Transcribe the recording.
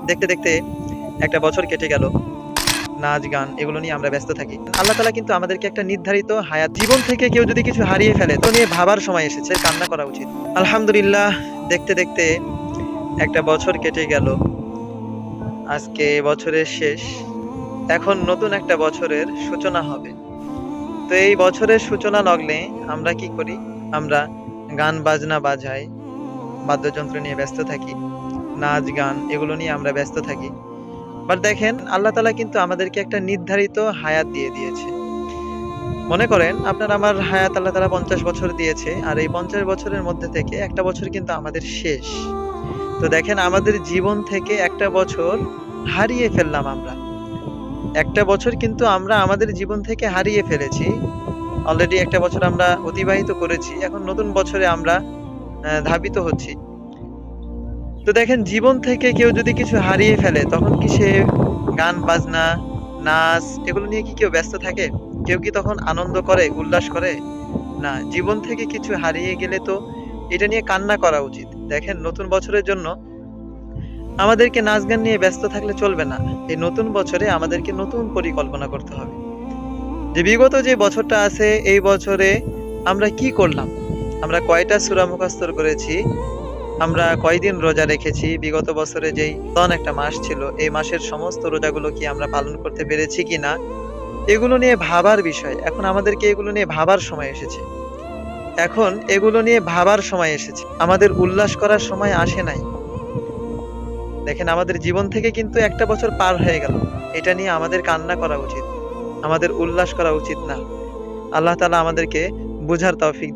দেখতে দেখতে একটা বছর কেটে গেল। নাচ গান এগুলো নিয়ে আমরা ব্যস্ত থাকি। আল্লাহ তাআলা কিন্তু আমাদেরকে একটা নির্ধারিত হায়াত, জীবন থেকে কেউ যদি কিছু হারিয়ে ফেলে তো নিয়ে ভাবার সময় এসেছে, কান্না করা উচিত। আলহামদুলিল্লাহ, দেখতে দেখতে একটা বছর কেটে গেল। আজকে বছরের শেষ। এখন নতুন একটা বছরের সূচনা হবে। তো এই বছরের সূচনা লগ্নে আমরা কি করি? আমরা গান বাজনা বাজাই, বাদ্যযন্ত্র নিয়ে ব্যস্ত থাকি, নাচ গান এগুলো নিয়ে আমরা ব্যস্ত থাকি। বাট দেখেন, আল্লাহ তাআলা কিন্তু আমাদেরকে একটা নির্ধারিত হায়াত দিয়ে দিয়েছে। মনে করেন আপনার আমার হায়াত আল্লাহ তাআলা ৫০ বছর দিয়েছে, আর এই ৫০ বছরের মধ্যে থেকে একটা বছর কিন্তু আমাদের শেষ। তো দেখেন, আমাদের জীবন থেকে একটা বছর হারিয়ে ফেললাম আমরা। একটা বছর কিন্তু আমরা আমাদের জীবন থেকে হারিয়ে ফেলেছি। অলরেডি একটা বছর আমরা অতিবাহিত করেছি। এখন নতুন বছরে আমরা ধাবিত হচ্ছি। তো দেখেন, জীবন থেকে কেউ যদি কিছু হারিয়ে ফেলে তখন কি সে গান বাজনা, নাচ এগুলো নিয়ে কি কেউ ব্যস্ত থাকে? কেউ কি তখন আনন্দ করে, উল্লাস করে? না, জীবন থেকে কিছু হারিয়ে গেলে তো এটা নিয়ে কান্না করা উচিত। দেখেন, নতুন বছরের জন্য আমাদেরকে নাচ গান নিয়ে ব্যস্ত থাকলে চলবে না। এই নতুন বছরে আমাদেরকে নতুন পরিকল্পনা করতে হবে। যে বিগত যে বছরটা আছে এই বছরে আমরা কি করলাম? আমরা কয়টা সূরা মুখস্থ করেছি? আমরা কয়দিন রোজা রেখেছি? বিগত বছরে যেই রমজান একটা মাস ছিল, এই মাসের সমস্ত রোজাগুলো কি আমরা পালন করতে পেরেছি কিনা? এগুলো নিয়ে ভাবার বিষয়। এখন আমাদেরকে এগুলো নিয়ে ভাবার সময় এসেছে। এখন এগুলো নিয়ে ভাবার সময় এসেছে। আমাদের উল্লাস করার সময় আসে নাই। দেখেন, আমাদের জীবন থেকে কিন্তু একটা বছর পার হয়ে গেল। এটা নিয়ে আমাদের কান্না করা উচিত। আমাদের উল্লাস করা উচিত না। আল্লাহ তাআলা আমাদেরকে বুঝার তৌফিক